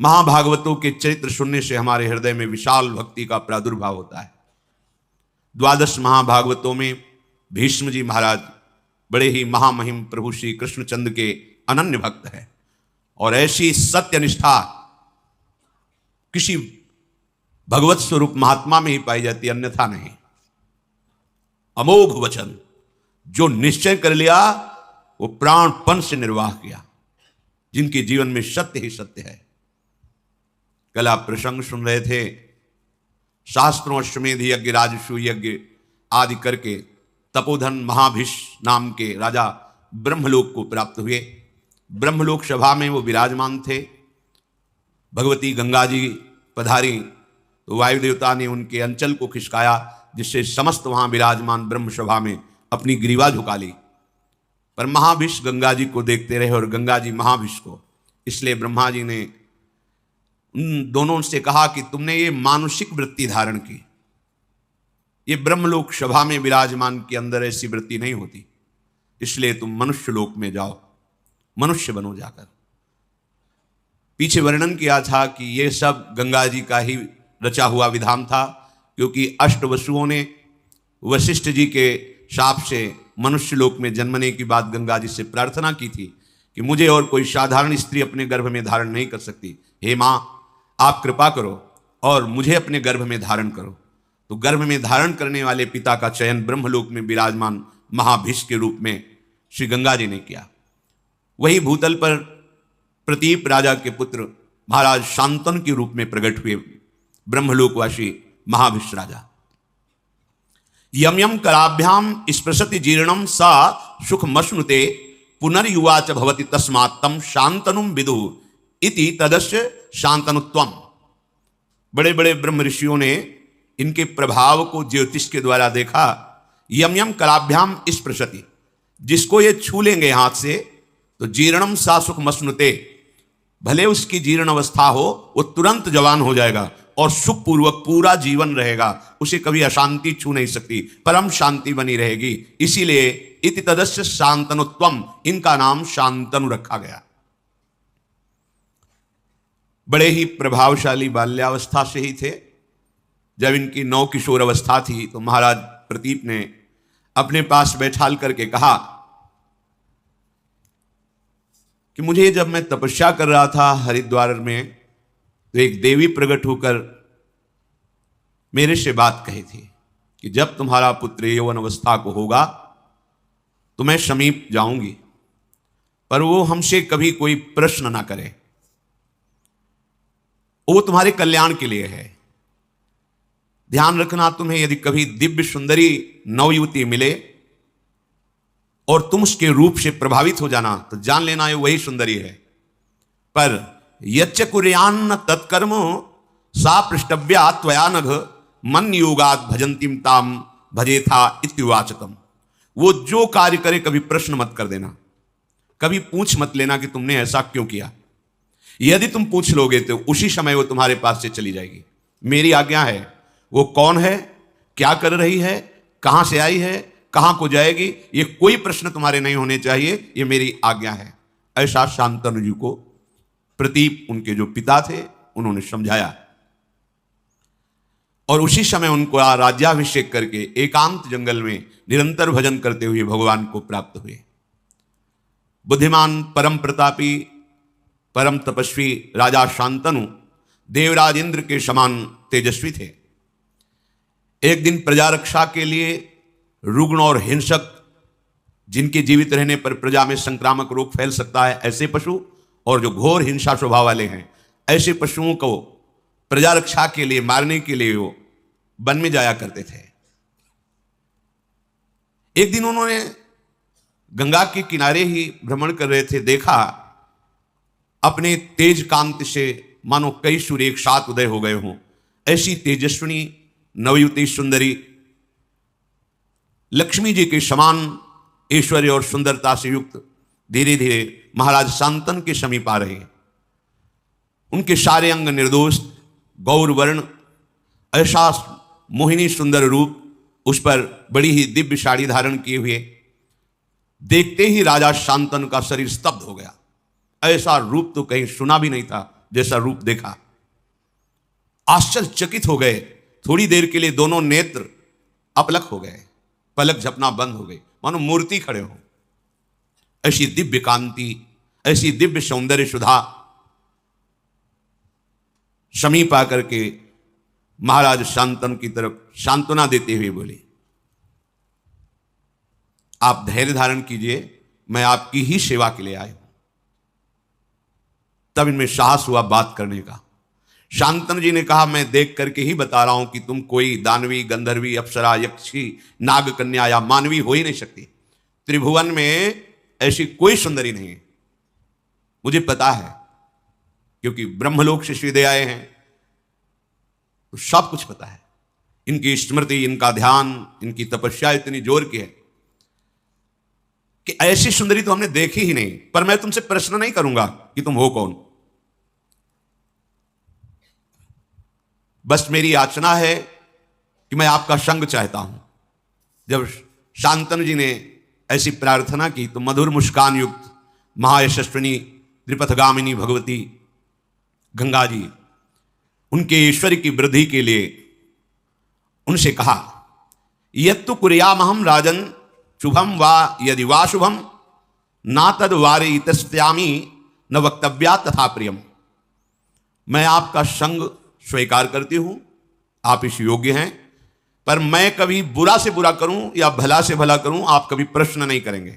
महाभागवतों के चरित्र सुनने से हमारे हृदय में विशाल भक्ति का प्रादुर्भाव होता है। द्वादश महाभागवतों में भीष्म जी महाराज बड़े ही महामहिम प्रभु श्री कृष्णचंद्र के अनन्य भक्त हैं और ऐसी सत्यनिष्ठा किसी भगवत स्वरूप महात्मा में ही पाई जाती, अन्यथा नहीं। अमोघ वचन, जो निश्चय कर लिया वो प्राणपण से निर्वाह किया, जिनके जीवन में सत्य ही सत्य है। कल आप प्रसंग सुन रहे थे, शास्त्रों अश्वमेध यज्ञ राजसू यज्ञ आदि करके तपोधन महाभिष नाम के राजा ब्रह्मलोक को प्राप्त हुए। ब्रह्मलोक सभा में वो विराजमान थे। भगवती गंगा जी पधारी तो वायु देवता ने उनके अंचल को खिसकाया, जिससे समस्त वहां विराजमान ब्रह्म सभा में अपनी ग्रीवा झुका ली। पर महाभिष गंगा जी को देखते रहे और गंगा जी महाभिष को। इसलिए ब्रह्मा जी ने उन दोनों से कहा कि तुमने ये मानुषिक वृत्ति धारण की, ये ब्रह्मलोक सभा में विराजमान के अंदर ऐसी वृत्ति नहीं होती, इसलिए तुम मनुष्य लोक में जाओ, मनुष्य बनो जाकर। पीछे वर्णन किया था कि ये सब गंगा जी का ही रचा हुआ विधान था, क्योंकि अष्ट वसुओं ने वशिष्ठ जी के शाप से मनुष्य लोक में जन्मने की बात गंगा जी से प्रार्थना की थी कि मुझे और कोई साधारण स्त्री अपने गर्भ में धारण नहीं कर सकती, हे माँ आप कृपा करो और मुझे अपने गर्भ में धारण करो। तो गर्भ में धारण करने वाले पिता का चयन ब्रह्मलोक में विराजमान महाभिष के रूप में श्री गंगा जी ने किया। वही भूतल पर प्रतीप राजा के पुत्र महाराज शांतनु के रूप में प्रकट हुए ब्रह्मलोकवासी महाभिष राजा। यम यम कराभ्याम स्पृशति जीर्णम सा सुखमश्नुते पुनर्युवा च भवति तस्मात् तम शांतनुम विदु इति तदस्य शांतनुत्वम। बड़े बड़े ब्रह्म ऋषियों ने इनके प्रभाव को ज्योतिष के द्वारा देखा। यम यम कराभ्याम स्पृशति, जिसको ये छू लेंगे हाथ से तो जीर्णम सा सुखमश्नुते, भले उसकी जीर्ण अवस्था हो वो तुरंत जवान हो जाएगा और सुखपूर्वक पूरा जीवन रहेगा, उसे कभी अशांति छू नहीं सकती, परम शांति बनी रहेगी। इसीलिए इति तदस्य शांतनुत्वम, इनका नाम शांतनु रखा गया। बड़े ही प्रभावशाली बाल्यावस्था से ही थे। जब इनकी नौ किशोर अवस्था थी तो महाराज प्रतीप ने अपने पास बैठाल करके कहा कि मुझे जब मैं तपस्या कर रहा था हरिद्वार में तो एक देवी प्रकट होकर मेरे से बात कही थी कि जब तुम्हारा पुत्र यौवन अवस्था को होगा तो मैं समीप जाऊंगी, पर वो हमसे कभी कोई प्रश्न ना करे, वो तुम्हारे कल्याण के लिए है। ध्यान रखना, तुम्हें यदि कभी दिव्य सुंदरी नवयुवती मिले और तुम उसके रूप से प्रभावित हो जाना तो जान लेना ये वही सुंदरी है। पर यच्च कुर्यान्न तत्कर्म सा पृष्ठव्या त्वया नघ मन योगात भजंतीम ताम भजेथा इत्युवाचकम। वो जो कार्य करे कभी प्रश्न मत कर देना, कभी पूछ मत लेना कि तुमने ऐसा क्यों किया। यदि तुम पूछ लोगे तो उसी समय वो तुम्हारे पास से चली जाएगी। मेरी आज्ञा है, वो कौन है, क्या कर रही है, कहां से आई है, कहां को जाएगी, ये कोई प्रश्न तुम्हारे नहीं होने चाहिए, ये मेरी आज्ञा है। ऐसा शांतनु जी को प्रतीप उनके जो पिता थे उन्होंने समझाया और उसी समय उनको राज्याभिषेक करके एकांत जंगल में निरंतर भजन करते हुए भगवान को प्राप्त हुए। बुद्धिमान परम प्रतापी परम तपस्वी राजा शांतनु देवराज इंद्र के समान तेजस्वी थे। एक दिन प्रजा रक्षा के लिए रुग्ण और हिंसक, जिनके जीवित रहने पर प्रजा में संक्रामक रोग फैल सकता है, ऐसे पशु और जो घोर हिंसा स्वभाव वाले हैं, ऐसे पशुओं को प्रजा रक्षा के लिए मारने के लिए वो वन में जाया करते थे। एक दिन उन्होंने गंगा के किनारे ही भ्रमण कर रहे थे, देखा अपने तेज कांति से मानो कई सूर्य एक साथ उदय हो गए हों। ऐसी तेजस्विनी नवयुवती सुंदरी लक्ष्मी जी के समान ऐश्वर्य और सुंदरता से युक्त धीरे धीरे महाराज शांतनु के समीप आ रहे हैं। उनके सारे अंग निर्दोष गौर वर्ण, ऐसा मोहिनी सुंदर रूप, उस पर बड़ी ही दिव्य साड़ी धारण किए हुए, देखते ही राजा शांतनु का शरीर स्तब्ध हो गया। ऐसा रूप तो कहीं सुना भी नहीं था, जैसा रूप देखा, आश्चर्यचकित हो गए। थोड़ी देर के लिए दोनों नेत्र अपलक हो गए, पलक झपना बंद हो गई, मानो मूर्ति खड़े हो। ऐसी दिव्य कांति, ऐसी दिव्य सौंदर्य सुधा समीप आकर के महाराज शांतनु की तरफ सांत्वना देते हुए बोले, आप धैर्य धारण कीजिए, मैं आपकी ही सेवा के लिए आया हूं। तब इनमें साहस हुआ बात करने का। शांतनु जी ने कहा, मैं देख करके ही बता रहा हूं कि तुम कोई दानवी, गंधर्वी, अप्सरा, यक्षी, नाग कन्या या मानवी हो ही नहीं सकती। त्रिभुवन में ऐसी कोई सुंदरी नहीं है, मुझे पता है, क्योंकि ब्रह्मलोक से सीधे आए हैं तो सब कुछ पता है। इनकी स्मृति, इनका ध्यान, इनकी तपस्या इतनी जोर की है कि ऐसी सुंदरी तो हमने देखी ही नहीं। पर मैं तुमसे प्रश्न नहीं करूंगा कि तुम हो कौन, बस मेरी याचना है कि मैं आपका संग चाहता हूं। जब शांतनु जी ने ऐसी प्रार्थना की तो मधुर मुस्कान युक्त महायशस्विनी त्रिपथगामिनी भगवती गंगा जी उनके ईश्वर की वृद्धि के लिए उनसे कहा, यत्तु कुर्यामहं राजन शुभम वा यदि वा शुभम ना तद वारयितस्यामि न वक्तव्या तथा प्रियम। मैं आपका संग स्वीकार करती हूं, आप इस योग्य हैं, पर मैं कभी बुरा से बुरा करूं या भला से भला करूं, आप कभी प्रश्न नहीं करेंगे।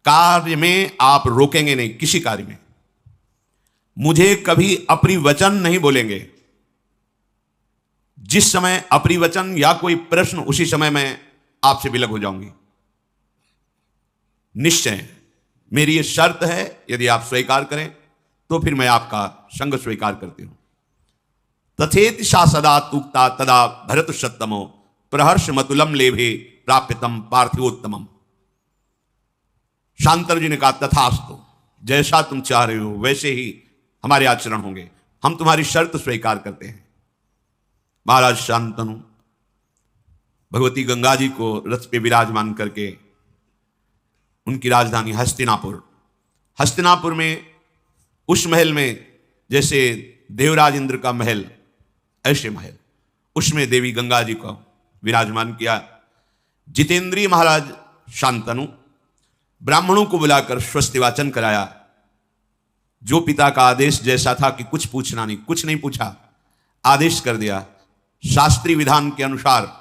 कार्य में आप रोकेंगे नहीं, किसी कार्य में मुझे कभी अपरिवचन नहीं बोलेंगे। जिस समय अपरिवचन या कोई प्रश्न, उसी समय मैं आपसे विलग हो जाऊंगी। निश्चय मेरी ये शर्त है, यदि आप स्वीकार करें तो फिर मैं आपका संग स्वीकार करती हूं। तथेति सा सदा तूक्ता तदा भरत सत्तमो प्रहर्ष मतुलम लेभे प्राप्यतम पार्थिवोत्तमम। शांतनु जी ने कहा, तथास्तु, जैसा तुम चाह रहे हो वैसे ही हमारे आचरण होंगे, हम तुम्हारी शर्त स्वीकार करते हैं। महाराज शांतनु भगवती गंगा जी को रथ पे विराजमान करके उनकी राजधानी हस्तिनापुर में उस महल में जैसे देवराज इंद्र का महल, ऐसे महल, उसमें देवी गंगा जी को विराजमान किया। जितेंद्रिय महाराज शांतनु ब्राह्मणों को बुलाकर स्वस्ति वाचन कराया। जो पिता का आदेश जैसा था कि कुछ पूछना नहीं, कुछ नहीं पूछा, आदेश कर दिया। शास्त्रीय विधान के अनुसार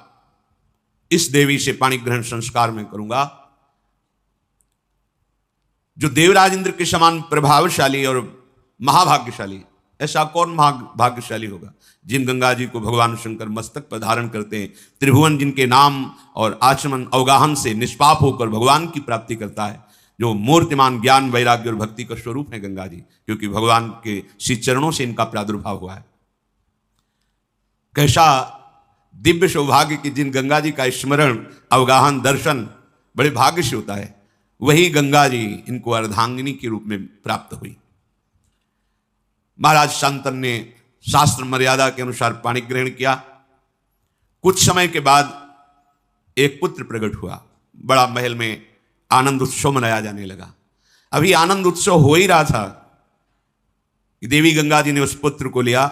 इस देवी से पाणी ग्रहण संस्कार में करूंगा। जो देवराज इंद्र के समान प्रभावशाली और महाभाग्यशाली, ऐसा कौन महाभाग्यशाली होगा जिन गंगा जी को भगवान शंकर मस्तक पर धारण करते हैं। त्रिभुवन जिनके नाम और आचमन अवगाहन से निष्पाप होकर भगवान की प्राप्ति करता है, जो मूर्तिमान ज्ञान, वैराग्य और भक्ति का स्वरूप है गंगा जी, क्योंकि भगवान के श्री चरणों से इनका प्रादुर्भाव हुआ है। कैसा दिव्य सौभाग्य कि जिन गंगा जी का स्मरण, अवगाहन, दर्शन बड़े भाग्य से होता है, वही गंगा जी इनको अर्धांगिनी के रूप में प्राप्त हुई। महाराज शांतनु ने शास्त्र मर्यादा के अनुसार पाणी ग्रहण किया। कुछ समय के बाद एक पुत्र प्रकट हुआ। बड़ा महल में आनंद उत्सव मनाया जाने लगा। अभी आनंद उत्सव हो ही रहा था कि देवी गंगा जी ने उस पुत्र को लिया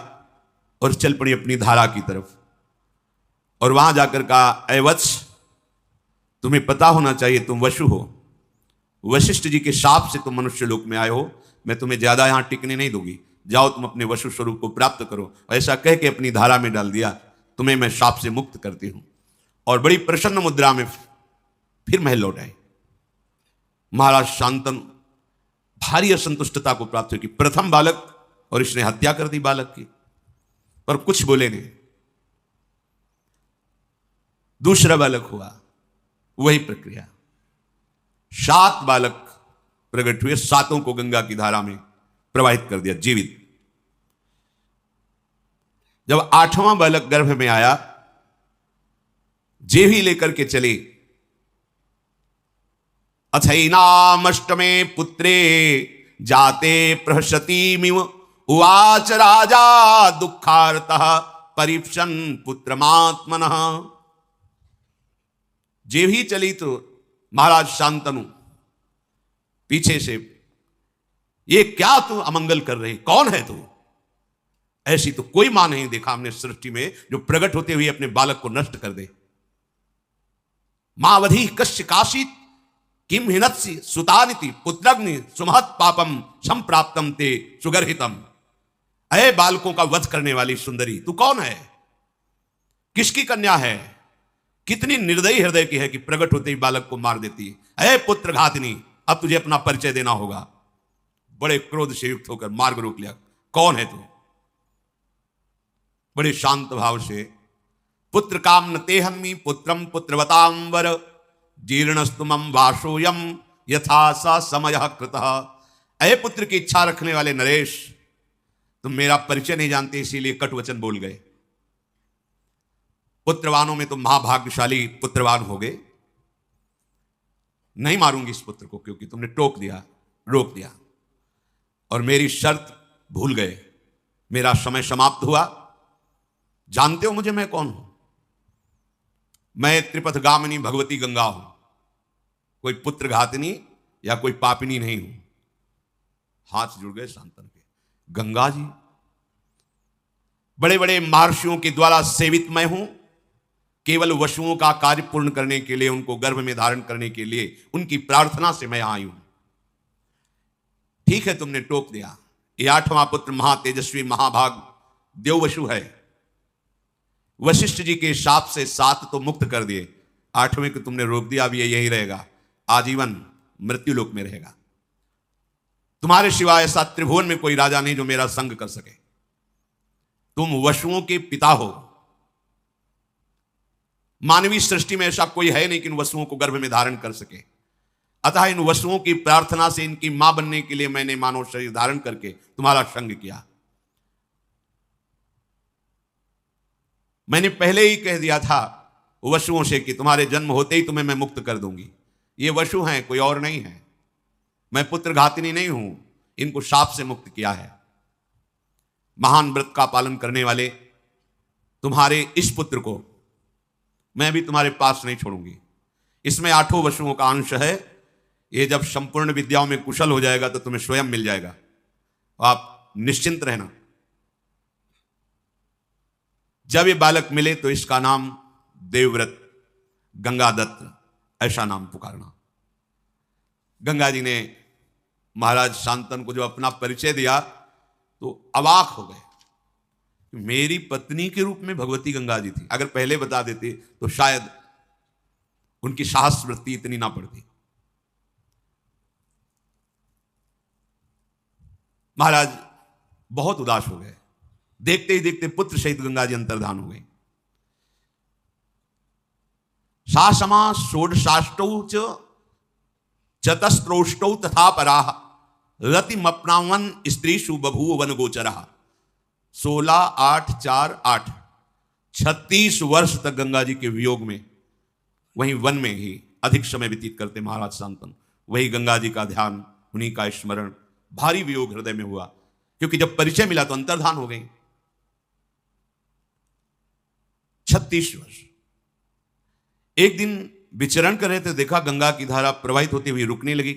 और चल पड़ी अपनी धारा की तरफ, और वहां जाकर कहा, ऐ वत्स, तुम्हें पता होना चाहिए तुम वसु हो, वशिष्ठ जी के शाप से तुम मनुष्य लोक में आए हो, मैं तुम्हें ज्यादा यहां टिकने नहीं दूंगी, जाओ तुम अपने वसु स्वरूप को प्राप्त करो। ऐसा कह के अपनी धारा में डाल दिया, तुम्हें मैं शाप से मुक्त करती हूं। और बड़ी प्रसन्न मुद्रा में फिर महल लौट आए। महाराज शांतनु भारी असंतुष्टता को प्राप्त हुई कि प्रथम बालक, और इसने हत्या कर दी बालक की, पर कुछ बोले नहीं। दूसरा बालक हुआ, वही प्रक्रिया। 7 बालक प्रकट हुए, 7 को गंगा की धारा में प्रवाहित कर दिया जीवित। जब 8वां बालक गर्भ में आया, जेवी लेकर के चले। अथैनामष्टमे पुत्रे जाते प्रहसतीमिव उवाच राजा दुःखार्तः परीक्षन् पुत्रमात्मनः। जेवी चली तो महाराज शांतनु पीछे से ये क्या तू अमंगल कर रही, कौन है तू? ऐसी तो कोई मां नहीं देखा हमने सृष्टि में जो प्रकट होते हुए अपने बालक को नष्ट कर दे। मावधि कश्य काशित किम हिनत्सि सुतानिति पुत्रग्नि सुमहत पापम संप्राप्तम ते सुगर्हितम। अय बालकों का वध करने वाली सुंदरी, तू कौन है? किसकी कन्या है? कितनी निर्दयी हृदय की है कि प्रकट होते ही बालक को मार देती है। अय पुत्र घातिनी, अब तुझे अपना परिचय देना होगा। बड़े क्रोध से युक्त होकर मार्ग रोक लिया। कौन है तू? बड़े शांत भाव से, पुत्र काम न तेहन्मी पुत्रम पुत्रवताम वर जीर्णस्तुमम वासोयम यथा सा समय कृतः। अय पुत्र की इच्छा रखने वाले नरेश, तुम मेरा परिचय नहीं जानते इसीलिए कटु वचन बोल गए। पुत्रवानों में तुम महाभाग्यशाली पुत्रवान हो गए। नहीं मारूंगी इस पुत्र को क्योंकि तुमने टोक दिया, रोक दिया और मेरी शर्त भूल गए। मेरा समय समाप्त हुआ। जानते हो मुझे मैं कौन हूं? मैं त्रिपथगामिनी भगवती गंगा हूं। कोई पुत्र घातिनी या कोई पापिनी नहीं हूं। हाथ जुड़ गए शांतन के। गंगा जी, बड़े बड़े महर्षियों के द्वारा सेवित मैं हूं। केवल वशुओं का कार्य पूर्ण करने के लिए, उनको गर्भ में धारण करने के लिए, उनकी प्रार्थना से मैं आई हूं। ठीक है, तुमने टोक दिया। ये 8वां पुत्र महातेजस्वी महाभाग देववशु है। वशिष्ठ जी के शाप से 7 तो मुक्त कर दिए, 8वें को तुमने रोक दिया। अब ये यही रहेगा, आजीवन मृत्यु लोक में रहेगा। तुम्हारे सिवाय ऐसा त्रिभुवन में कोई राजा नहीं जो मेरा संग कर सके। तुम वशुओं के पिता हो। मानवीय सृष्टि में ऐसा कोई है नहीं कि इन वसुओं को गर्भ में धारण कर सके। अतः इन वसुओं की प्रार्थना से इनकी मां बनने के लिए मैंने मानव शरीर धारण करके तुम्हारा संग किया। मैंने पहले ही कह दिया था वशुओं से कि तुम्हारे जन्म होते ही तुम्हें मैं मुक्त कर दूंगी। ये वशु हैं, कोई और नहीं है। मैं पुत्र घातिनी नहीं हूं, इनको शाप से मुक्त किया है। महान व्रत का पालन करने वाले तुम्हारे इस पुत्र को मैं भी तुम्हारे पास नहीं छोड़ूंगी। इसमें 8 वशुओं का अंश है। ये जब संपूर्ण विद्याओं में कुशल हो जाएगा तो तुम्हें स्वयं मिल जाएगा। आप निश्चिंत रहना। जब ये बालक मिले तो इसका नाम देवव्रत गंगादत्त ऐसा नाम पुकारना। गंगा जी ने महाराज शांतनु को जो अपना परिचय दिया तो अवाक हो गए। मेरी पत्नी के रूप में भगवती गंगा जी थी। अगर पहले बता देते तो शायद उनकी साहस वृत्ति इतनी ना पड़ती। महाराज बहुत उदास हो गए। देखते ही देखते पुत्र सहित गंगा जी अंतर्धान हो गए। सासमा षोडशाष्टौ च चतस्त्रोष्टौ तथा पराः रतिमप्नावन स्त्रीषु बभूव वन गोचरः। 16, 8, 4, 8 36 वर्ष तक गंगा जी के वियोग में वहीं वन में ही अधिक समय व्यतीत करते महाराज शांतनु। वही गंगा जी का ध्यान, उन्हीं का स्मरण। भारी वियोग हृदय में हुआ क्योंकि जब परिचय मिला तो अंतर्धान हो गई। 36 वर्ष। एक दिन विचरण कर रहे थे, देखा गंगा की धारा प्रवाहित होती हुई रुकने लगी।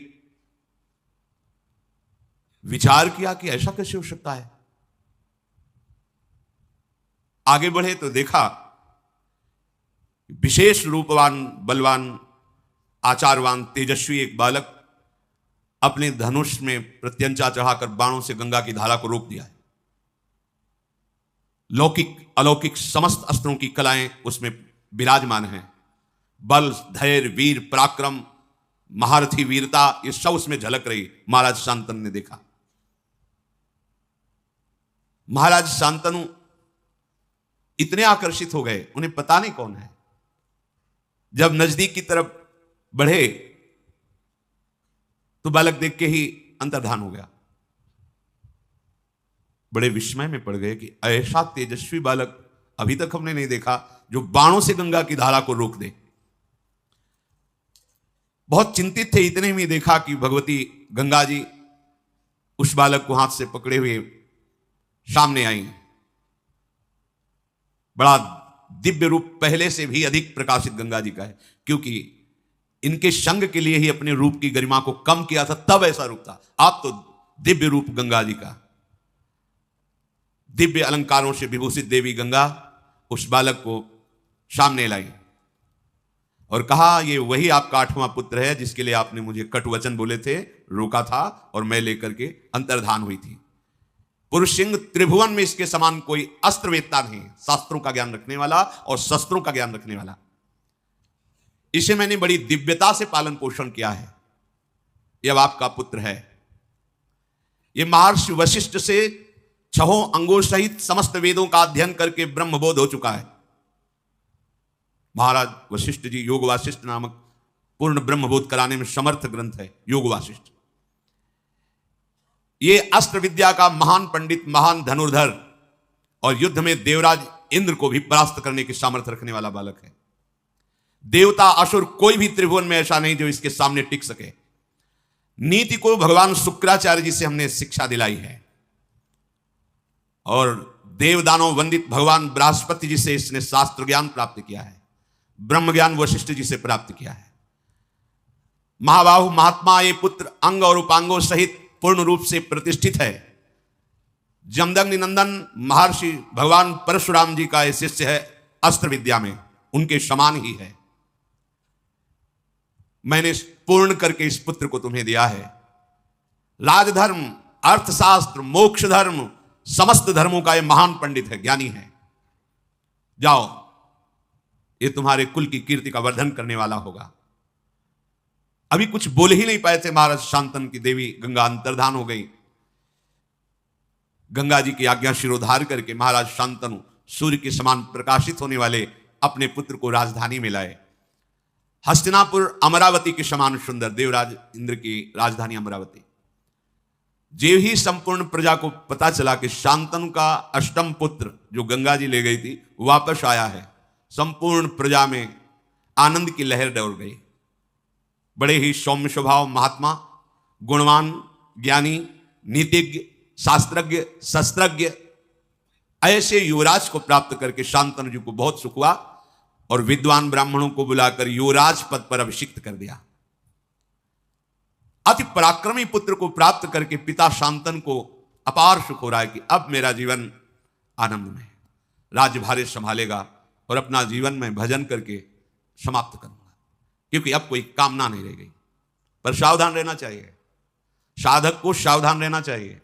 विचार किया कि ऐसा कैसे हो सकता है। आगे बढ़े तो देखा विशेष रूपवान, बलवान, आचारवान, तेजस्वी एक बालक अपने धनुष में प्रत्यंचा चढ़ाकर बाणों से गंगा की धारा को रोक दिया है। लौकिक अलौकिक समस्त अस्त्रों की कलाएं उसमें विराजमान हैं। बल, धैर्य, वीर, पराक्रम, महारथी वीरता, ये सब उसमें झलक रही। महाराज शांतनु ने देखा। महाराज शांतनु इतने आकर्षित हो गए, उन्हें पता नहीं कौन है। जब नजदीक की तरफ बढ़े तो बालक देख के ही अंतर्धान हो गया। बड़े विस्मय में पड़ गए कि ऐसा तेजस्वी बालक अभी तक हमने नहीं देखा जो बाणों से गंगा की धारा को रोक दे। बहुत चिंतित थे। इतने में देखा कि भगवती गंगा जी उस बालक को हाथ से पकड़े हुए सामने आई। बड़ा दिव्य रूप पहले से भी अधिक प्रकाशित गंगा जी का है, क्योंकि इनके संग के लिए ही अपने रूप की गरिमा को कम किया था, तब ऐसा रूप था। आप तो दिव्य रूप गंगा जी का। दिव्य अलंकारों से विभूषित देवी गंगा उस बालक को सामने लाई और कहा, ये वही आपका 8वां पुत्र है जिसके लिए आपने मुझे कटु वचन बोले थे, रोका था और मैं लेकर के अंतर्धान हुई थी। पुरुष सिंह त्रिभुवन में इसके समान कोई अस्त्रवेत्ता नहीं, शास्त्रों का ज्ञान रखने वाला और शस्त्रों का ज्ञान रखने वाला। इसे मैंने बड़ी दिव्यता से पालन पोषण किया है। यह अब आपका पुत्र है। यह महर्षि वशिष्ठ से 6 अंगों सहित समस्त वेदों का अध्ययन करके ब्रह्मबोध हो चुका है। महाराज वशिष्ठ जी योग वासिष्ठ नामक पूर्ण ब्रह्मबोध कराने में समर्थ ग्रंथ है योग वासिष्ठ। ये अस्त्र विद्या का महान पंडित, महान धनुर्धर और युद्ध में देवराज इंद्र को भी परास्त करने की सामर्थ्य रखने वाला बालक है। देवता असुर कोई भी त्रिभुवन में ऐसा नहीं जो इसके सामने टिक सके। नीति को भगवान शुक्राचार्य जी से हमने शिक्षा दिलाई है और देवदानव वंदित भगवान बृहस्पति जी से इसने शास्त्र ज्ञान प्राप्त किया है, ब्रह्म ज्ञान वशिष्ठ जी से प्राप्त किया है। महाबाहु महात्मा ये पुत्र अंग और उपांगों सहित पूर्ण रूप से प्रतिष्ठित है। जमदग्नि नंदन महर्षि भगवान परशुराम जी का ये शिष्य है, अस्त्र विद्या में उनके समान ही है। मैंने पूर्ण करके इस पुत्र को तुम्हें दिया है। राजधर्म, अर्थशास्त्र, मोक्ष धर्म, समस्त धर्मों का ये महान पंडित है, ज्ञानी है। जाओ, ये तुम्हारे कुल की कीर्ति का वर्धन करने वाला होगा। अभी कुछ बोल ही नहीं पाए थे महाराज शांतनु की देवी गंगा अंतर्धान हो गई। गंगा जी की आज्ञा शिरोधार करके महाराज शांतनु सूर्य के समान प्रकाशित होने वाले अपने पुत्र को राजधानी में लाए। हस्तिनापुर अमरावती के समान सुंदर, देवराज इंद्र की राजधानी अमरावती। जे ही संपूर्ण प्रजा को पता चला कि शांतनु का अष्टम पुत्र जो गंगा जी ले गई थी वापस आया है, संपूर्ण प्रजा में आनंद की लहर दौड़ गई। बड़े ही सौम्य स्वभाव महात्मा, गुणवान, ज्ञानी, नीतिज्ञ, शास्त्रज्ञ, शस्त्रज्ञ ऐसे युवराज को प्राप्त करके शांतनु जी को बहुत सुख हुआ और विद्वान ब्राह्मणों को बुलाकर युवराज पद पर अभिषिक्त कर दिया। अति पराक्रमी पुत्र को प्राप्त करके पिता शांतनु को अपार सुख हो रहा है कि अब मेरा जीवन आनंद में, राज्यभार संभालेगा और अपना जीवन में भजन करके समाप्त करूंगा, क्योंकि अब कोई कामना नहीं रह गई। पर सावधान रहना चाहिए, साधक को सावधान रहना चाहिए।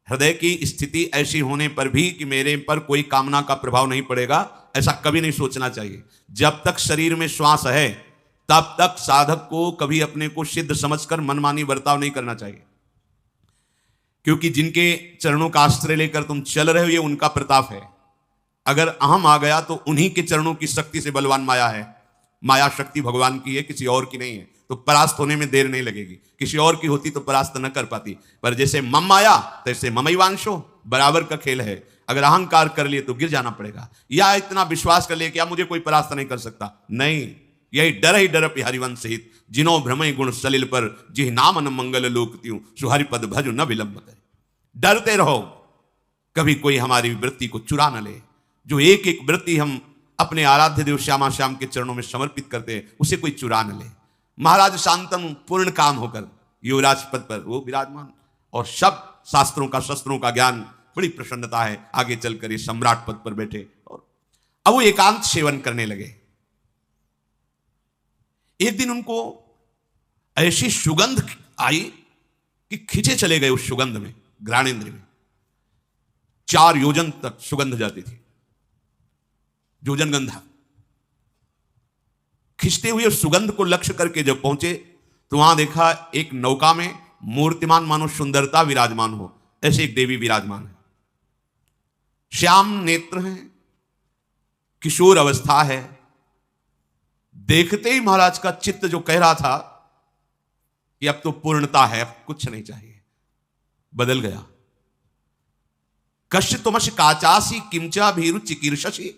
हृदय की स्थिति ऐसी होने पर भी कि मेरे पर कोई कामना का प्रभाव नहीं पड़ेगा, ऐसा कभी नहीं सोचना चाहिए। जब तक शरीर में श्वास है तब तक साधक को कभी अपने को सिद्ध समझकर मनमानी बर्ताव नहीं करना चाहिए, क्योंकि जिनके चरणों का आश्रय लेकर तुम चल रहे हो ये उनका प्रताप है। अगर अहम आ गया तो उन्हीं के चरणों की शक्ति से बलवान माया है। माया शक्ति भगवान की है, किसी और की नहीं है, तो परास्त होने में देर नहीं लगेगी। किसी और की होती तो परास्त न कर पाती, पर जैसे मम माया तैसे ममैवांशो, बराबर का खेल है। अगर अहंकार कर लिए तो गिर जाना पड़ेगा, या इतना विश्वास कर लिए कि मुझे कोई परास्त नहीं कर सकता। नहीं, यही डर ही डर हरिवंश सहित जिनो भ्रमय गुण सलिल पर जिह नामन मंगल लोक त्यों सुहरिपद भजु न विलंब करे। डरते रहो, कभी कोई हमारी वृत्ति को चुरा न ले। जो एक एक वृत्ति हम अपने आराध्य देव श्यामा श्याम के चरणों में समर्पित करते हैं उसे कोई चुरा न ले। महाराज शांतनु पूर्ण काम होकर युवराज पद पर वो विराजमान, और सब शास्त्रों का, शस्त्रों का ज्ञान, बड़ी प्रसन्नता है। आगे चलकर ये सम्राट पद पर बैठे और अब वो एकांत सेवन करने लगे। एक दिन उनको ऐसी सुगंध आई कि खींचे चले गए उस सुगंध में, घ्राणेन्द्र में 4 योजन तक सुगंध जाती थी, योजनगंधा। खिंचते हुए सुगंध को लक्ष्य करके जब पहुंचे तो वहां देखा एक नौका में मूर्तिमान मानो सुंदरता विराजमान हो, ऐसे एक देवी विराजमान है। श्याम नेत्र हैं, किशोर अवस्था है। देखते ही महाराज का चित्त जो कह रहा था कि अब तो पूर्णता है, अब कुछ नहीं चाहिए, बदल गया। कश्य तुमश काचासी किमचा भीरु चिकीर्षसी,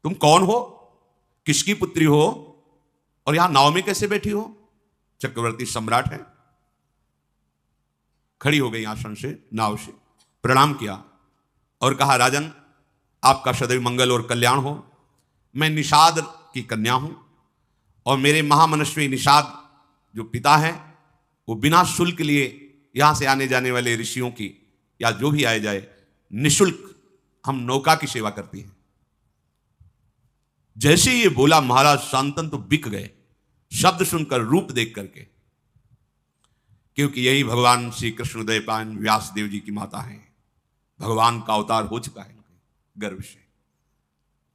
तुम कौन हो, किसकी पुत्री हो और यहां नाव में कैसे बैठी हो? चक्रवर्ती सम्राट है। खड़ी हो गई आसन से, नाव से प्रणाम किया और कहा, राजन आपका सदैव मंगल और कल्याण हो। मैं निषाद की कन्या हूं और मेरे महामनस्वी निषाद जो पिता हैं वो बिना शुल्क लिए यहां से आने जाने वाले ऋषियों की या जो भी आए जाए, निशुल्क हम नौका की सेवा करती हैं। जैसे ही ये बोला महाराज शांतनु तो बिक गए, शब्द सुनकर, रूप देख करके, क्योंकि यही भगवान श्री कृष्ण द्वैपायन व्यासदेव जी की माता हैं। भगवान का अवतार हो चुका है इनके गर्भ से,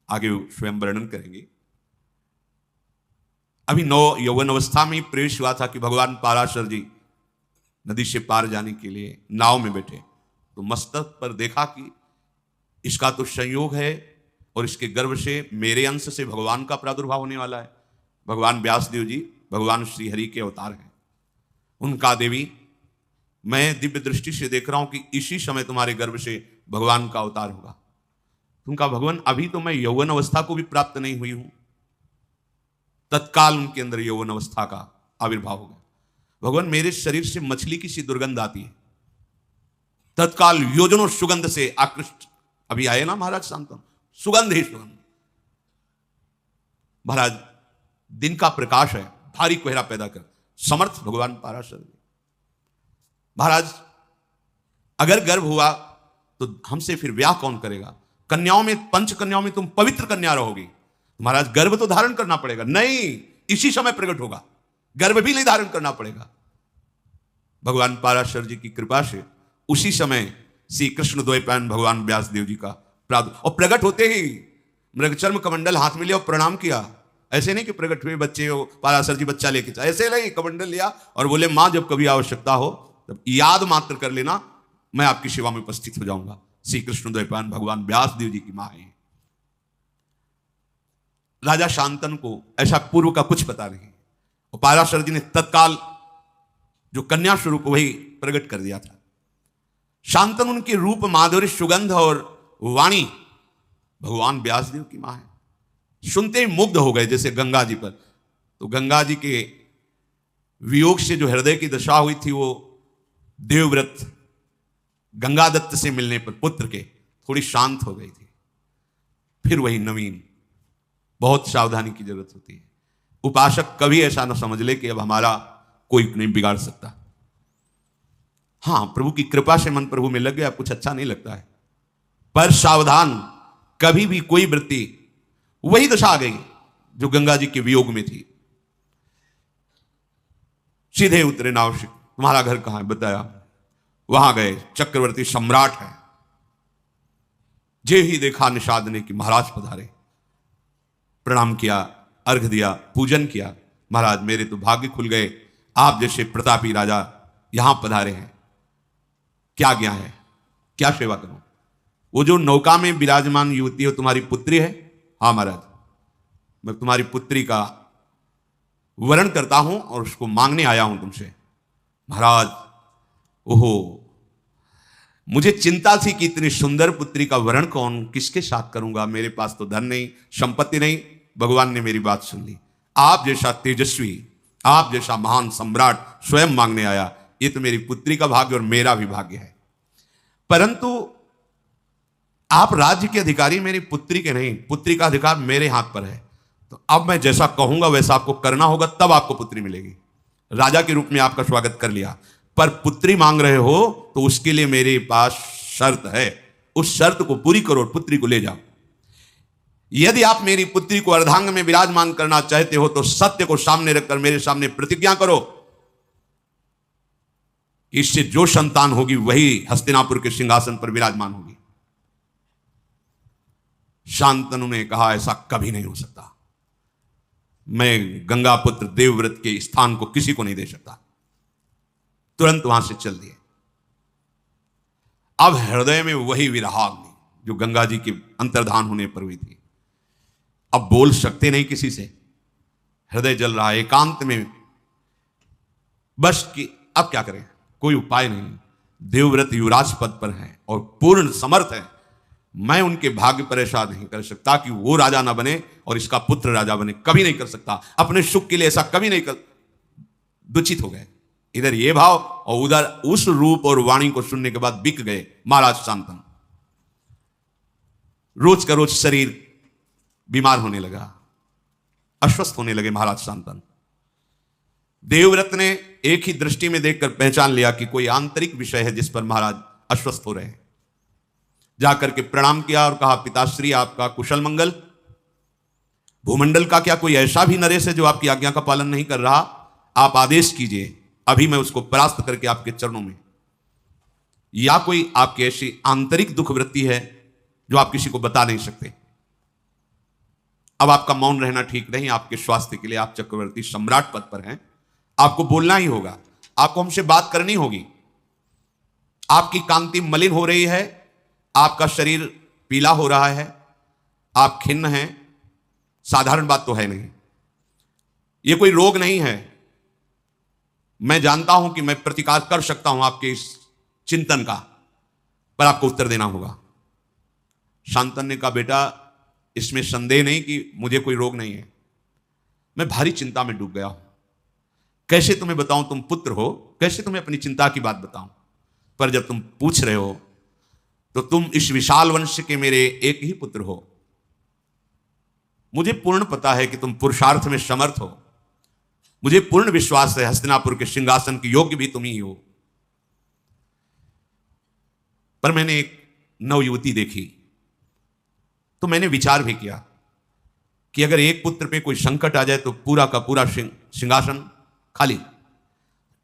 आगे स्वयं वर्णन करेंगे। अभी यौवन अवस्था में प्रवेश हुआ था कि भगवान पाराशर जी नदी से पार जाने के लिए नाव में बैठे, तो मस्तक पर देखा कि इसका तो संयोग है और इसके गर्भ से मेरे अंश से भगवान का प्रादुर्भाव होने वाला है। भगवान व्यासदेव जी भगवान श्री हरि के अवतार हैं। उनका देवी, मैं दिव्य दृष्टि से देख रहा हूं कि इसी समय तुम्हारे गर्भ से भगवान का अवतार होगा। उनका भगवान, अभी तो मैं यौवन अवस्था को भी प्राप्त नहीं हुई हूं। तत्काल उनके अंदर यौवन अवस्था का आविर्भाव हो गया। भगवान, मेरे शरीर से मछली की सी दुर्गंध आती है। तत्काल योजनों सुगंध से आकृष्ट, अभी आए ना महाराज शांतनु, सुगंध ही सुगंध। महाराज, दिन का प्रकाश है, भारी कोहरा पैदा कर, समर्थ भगवान पाराशर। महाराज, अगर गर्भ हुआ तो हमसे फिर ब्याह कौन करेगा? कन्याओं में, पंच कन्याओं में तुम पवित्र कन्या रहोगी। महाराज, गर्भ तो धारण करना पड़ेगा। नहीं, इसी समय प्रकट होगा, गर्भ भी नहीं धारण करना पड़ेगा। भगवान पाराशर जी की कृपा से उसी समय श्री कृष्ण द्वैपायन भगवान व्यासदेव जी का प्रादुर्भाव, और प्रकट होते ही मृगचर्म कमंडल हाथ में लिया और प्रणाम किया। ऐसे नहीं कि प्रकट हुए बच्चे हो, पाराशर जी बच्चा लेके चले, ऐसे नहीं, कमंडल लिया और बोले मां जब कभी आवश्यकता हो तब याद मात्र कर लेना, मैं आपकी सेवा में उपस्थित हो जाऊंगा। श्री कृष्ण द्वैपायन भगवान व्यासदेव जी की मां है। राजा शांतनु को ऐसा पूर्व का कुछ पता नहीं, और पाराशर जी ने तत्काल जो कन्या स्वरूप वही प्रकट कर दिया था। शांतनु उनके रूप, माधुर्य, सुगंध और वाणी भगवान व्यासदेव की मां है। सुनते ही मुग्ध हो गए, जैसे गंगा जी पर। तो गंगा जी के वियोग से जो हृदय की दशा हुई थी, वो देवव्रत गंगादत्त से मिलने पर पुत्र के थोड़ी शांत हो गई थी। फिर वही नवीन, बहुत सावधानी की जरूरत होती है। उपासक कभी ऐसा न समझ ले कि अब हमारा कोई नहीं बिगाड़ सकता। हां, प्रभु की कृपा से मन प्रभु में लग गया, कुछ अच्छा नहीं लगता है, पर सावधान, कभी भी कोई वृत्ति, वही दशा आ गई जो गंगा जी के वियोग में थी। सीधे उतरे नाव से, तुम्हारा घर कहां है? बताया। वहां गए, चक्रवर्ती सम्राट है। जे ही देखा निषाद ने कि महाराज पधारे, प्रणाम किया, अर्घ दिया, पूजन किया। महाराज, मेरे तो भाग्य खुल गए, आप जैसे प्रतापी राजा यहां पधारे हैं। क्या आज्ञा है, क्या सेवा करूं? वो जो नौका में विराजमान युवती है, तुम्हारी पुत्री है? हाँ महाराज, मैं तुम्हारी पुत्री का वरण करता हूं और उसको मांगने आया हूं तुमसे। महाराज, ओहो, मुझे चिंता थी कि इतनी सुंदर पुत्री का वरण कौन, किसके साथ करूंगा, मेरे पास तो धन नहीं, संपत्ति नहीं। भगवान ने मेरी बात सुन ली। आप जैसा तेजस्वी, आप जैसा महान सम्राट स्वयं मांगने आया, ये तो मेरी पुत्री का भाग्य और मेरा भी भाग्य है। परंतु आप राज्य के अधिकारी मेरी पुत्री के नहीं, पुत्री का अधिकार मेरे हाथ पर है। तो अब मैं जैसा कहूंगा वैसा आपको करना होगा, तब आपको पुत्री मिलेगी। राजा के रूप में आपका स्वागत कर लिया, पर पुत्री मांग रहे हो तो उसके लिए मेरे पास शर्त है। उस शर्त को पूरी करो और पुत्री को ले जाओ। यदि आप मेरी पुत्री को अर्धांग में विराजमान करना चाहते हो तो सत्य को सामने रखकर मेरे सामने प्रतिज्ञा करो, इससे जो संतान होगी वही हस्तिनापुर के सिंहासन पर विराजमान होगी। शांतनु ने कहा, ऐसा कभी नहीं हो सकता, मैं गंगा पुत्र देवव्रत के स्थान को किसी को नहीं दे सकता। तुरंत वहां से चल दिए। अब हृदय में वही विरहाग्नि जो गंगा जी के अंतर्धान होने पर हुई थी। अब बोल सकते नहीं किसी से, हृदय जल रहा है एकांत में, बस कि अब क्या करें, कोई उपाय नहीं। देवव्रत युवराज पद पर हैं और पूर्ण समर्थ है, मैं उनके भाग्य पर ऐसा नहीं कर सकता कि वो राजा ना बने और इसका पुत्र राजा बने, कभी नहीं कर सकता। अपने सुख के लिए ऐसा कभी नहीं कर। दुचित हो गए, इधर ये भाव और उधर उस रूप और वाणी को सुनने के बाद बिक गए महाराज शांतनु। रोज का रोज शरीर बीमार होने लगा, अस्वस्थ होने लगे महाराज शांतनु। देवव्रत ने एक ही दृष्टि में देखकर पहचान लिया कि कोई आंतरिक विषय है जिस पर महाराज अस्वस्थ हो रहे हैं। जाकर के प्रणाम किया और कहा, पिताश्री आपका कुशल मंगल। भूमंडल का क्या कोई ऐसा भी नरेश है जो आपकी आज्ञा का पालन नहीं कर रहा? आप आदेश कीजिए, अभी मैं उसको परास्त करके आपके चरणों में। या कोई आपकी ऐसी आंतरिक दुख वृत्ति है जो आप किसी को बता नहीं सकते? अब आपका मौन रहना ठीक नहीं। आपके स्वास्थ्य के लिए आप चक्रवर्ती सम्राट पद पर हैं, आपको बोलना ही होगा, आपको हमसे बात करनी होगी। आपकी कांति मलिन हो रही है, आपका शरीर पीला हो रहा है, आप खिन्न हैं। साधारण बात तो है नहीं, ये कोई रोग नहीं है। मैं जानता हूं कि मैं प्रतिकार कर सकता हूं आपके इस चिंतन का, पर आपको उत्तर देना होगा। शांतन ने कहा, बेटा इसमें संदेह नहीं कि मुझे कोई रोग नहीं है, मैं भारी चिंता में डूब गया हूं। कैसे तुम्हें बताऊं, तुम पुत्र हो, कैसे तुम्हें अपनी चिंता की बात बताऊं? पर जब तुम पूछ रहे हो तो तुम इस विशाल वंश के मेरे एक ही पुत्र हो। मुझे पूर्ण पता है कि तुम पुरुषार्थ में समर्थ हो। मुझे पूर्ण विश्वास है हस्तिनापुर के सिंहासन के योग्य भी तुम ही हो। पर मैंने एक नवयुवती देखी तो मैंने विचार भी किया कि अगर एक पुत्र पे कोई संकट आ जाए तो पूरा का पूरा सिंहासन खाली।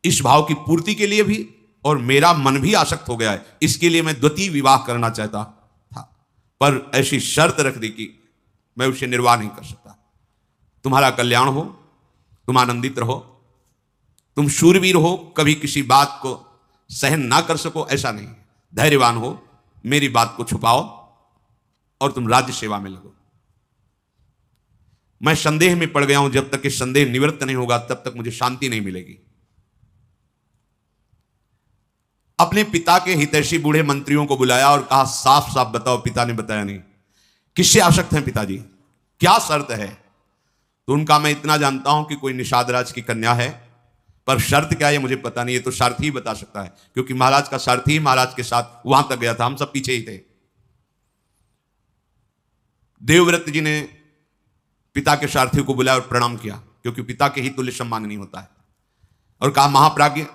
इस भाव की पूर्ति के लिए भी, और मेरा मन भी आसक्त हो गया है, इसके लिए मैं द्वितीय विवाह करना चाहता था, पर ऐसी शर्त रख दी कि मैं उसे निर्वाह नहीं कर सकता। तुम्हारा कल्याण हो, तुम आनंदित रहो, तुम शूरवीर हो, कभी किसी बात को सहन ना कर सको ऐसा नहीं। धैर्यवान हो, मेरी बात को छुपाओ और तुम राज्य सेवा में लगो। मैं संदेह में पड़ गया हूं, जब तक कि संदेह निवृत्त नहीं होगा तब तक मुझे शांति नहीं मिलेगी। अपने पिता के हितैषी बूढ़े मंत्रियों को बुलाया और कहा, साफ साफ बताओ। पिता ने बताया नहीं। किससे आसक्त हैं पिताजी, क्या शर्त है? तो उनका, मैं इतना जानता हूं कि कोई निषाद राज की कन्या है, पर शर्त क्या है मुझे पता नहीं, ये तो सारथी ही बता सकता है, क्योंकि महाराज का सारथी महाराज के साथ वहां तक गया था, हम सब पीछे ही थे। देवव्रत जी ने पिता के सारथी को बुलाया और प्रणाम किया, क्योंकि पिता के ही तुल्य सम्मान नहीं होता है, और कहा, महाप्राज्ञ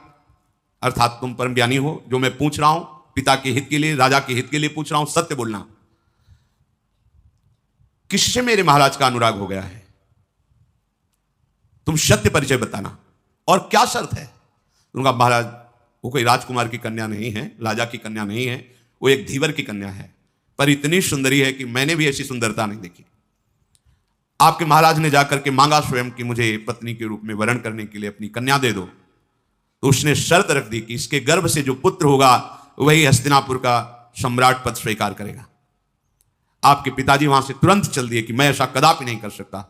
अर्थात तुम परम ज्ञानी हो, जो मैं पूछ रहा हूं पिता के हित के लिए, राजा के हित के लिए पूछ रहा हूं, सत्य बोलना। किससे मेरे महाराज का अनुराग हो गया है? तुम सत्य परिचय बताना, और क्या शर्त है? उनका, महाराज वो कोई राजकुमार की कन्या नहीं है, राजा की कन्या नहीं है, वो एक धीवर की कन्या है, पर इतनी सुंदरी है कि मैंने भी ऐसी सुंदरता नहीं देखी। आपके महाराज ने जाकर के मांगा स्वयं कि मुझे पत्नी के रूप में वरण करने के लिए अपनी कन्या दे दो, तो उसने शर्त रख दी कि इसके गर्भ से जो पुत्र होगा वही हस्तिनापुर का सम्राट पद स्वीकार करेगा। आपके पिताजी वहां से तुरंत चल दिए कि मैं ऐसा कदापि नहीं कर सकता।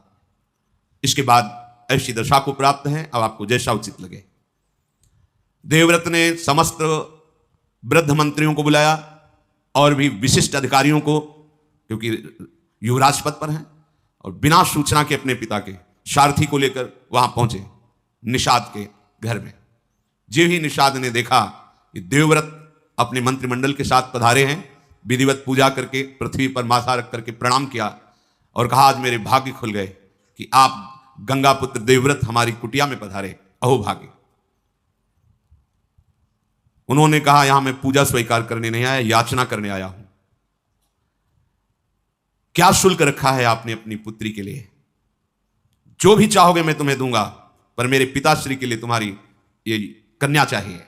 इसके बाद ऐसी दशा को प्राप्त है, अब आपको जैसा उचित लगे। देवव्रत ने समस्त वृद्ध मंत्रियों को बुलाया और भी विशिष्ट अधिकारियों को, क्योंकि युवराज पद पर हैं, और बिना सूचना के अपने पिता के सारथी को लेकर वहां पहुंचे निषाद के घर में। जो ही निषाद ने देखा कि देवव्रत अपने मंत्रिमंडल के साथ पधारे हैं, विधिवत पूजा करके पृथ्वी पर माथा रख करके प्रणाम किया और कहा, आज मेरे भाग्य खुल गए कि आप गंगापुत्र देवव्रत हमारी कुटिया में पधारे, अहो भाग्य। उन्होंने कहा, यहां मैं पूजा स्वीकार करने नहीं आया, याचना करने आया हूं। क्या शुल्क रखा है आपने अपनी पुत्री के लिए? जो भी चाहोगे मैं तुम्हें दूंगा, पर मेरे पिताश्री के लिए तुम्हारी ये कन्या चाहिए।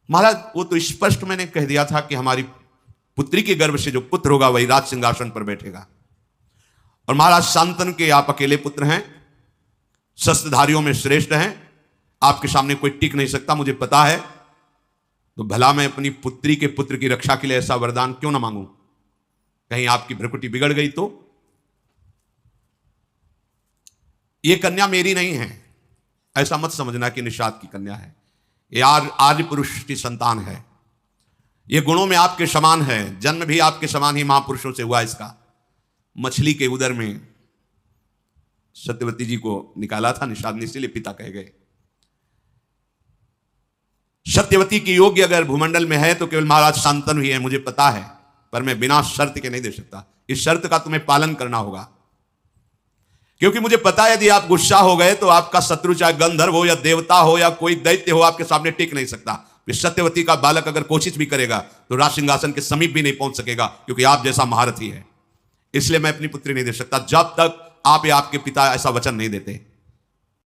महाराज, वो तो स्पष्ट मैंने कह दिया था कि हमारी पुत्री के गर्भ से जो पुत्र होगा वही राज सिंहासन पर बैठेगा। और महाराज, शांतन के आप अकेले पुत्र हैं, शस्त्रधारियों में श्रेष्ठ हैं, आपके सामने कोई टिक नहीं सकता, मुझे पता है। तो भला मैं अपनी पुत्री के पुत्र की रक्षा के लिए ऐसा वरदान क्यों ना मांगूं? कहीं आपकी भ्रकुटी बिगड़ गई तो? ये कन्या मेरी नहीं है, ऐसा मत समझना कि निषाद की कन्या है। ये आर्य पुरुष की संतान है, ये गुणों में आपके समान है, जन्म भी आपके समान ही महापुरुषों से हुआ। इसका मछली के उदर में सत्यवती जी को निकाला था निषाद ने, इसलिए पिता कह गए। सत्यवती की योग्य अगर भूमंडल में है तो केवल महाराज शांतनु ही है, मुझे पता है, पर मैं बिना शर्त के नहीं दे सकता। इस शर्त का तुम्हें पालन करना होगा। क्योंकि मुझे पता है यदि आप गुस्सा हो गए तो आपका शत्रु चाहे गंधर्व हो या देवता हो या कोई दैत्य हो आपके सामने टिक नहीं सकता। सत्यवती का बालक अगर कोशिश भी करेगा तो राज सिंहासन के समीप भी नहीं पहुंच सकेगा, क्योंकि आप जैसा महारथी है। इसलिए मैं अपनी पुत्री नहीं दे सकता जब तक आप या आपके पिता ऐसा वचन नहीं देते।